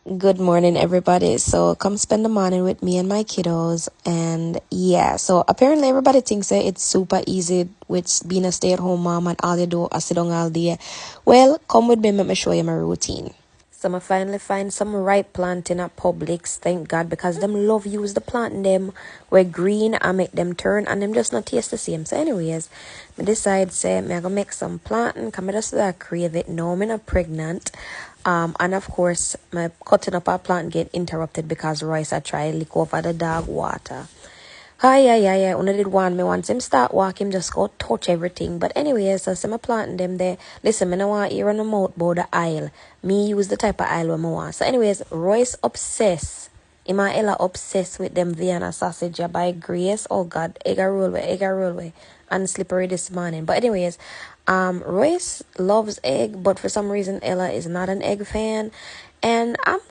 Good morning, everybody. So come spend the morning with me and my kiddos. And yeah, so apparently everybody thinks that it's super easy with being a stay-at-home mom and all you do is sit down all day. Well, come with me, let me show you my routine. So I finally find some ripe planting at Publix, thank God, because them love use the plant them where green I make them turn and them just not taste the same. So anyways, I decide say me I gonna make some planting, come I just crave it. No, I'm not pregnant. And of course my cutting up a plant get interrupted because Royce I try lick over the dog water. Hi, Una did want me once him start walking, just go touch everything. But anyway, so some planting them there. Listen, me no want hear on the mouth about the aisle. Me use the type of aisle when I want. So anyways, Royce obsessed. Ima Ella obsessed with them Vienna sausage by Grace. Oh God, egg roll way. And slippery this morning. But anyways, Royce loves egg, but for some reason Ella is not an egg fan. And I'm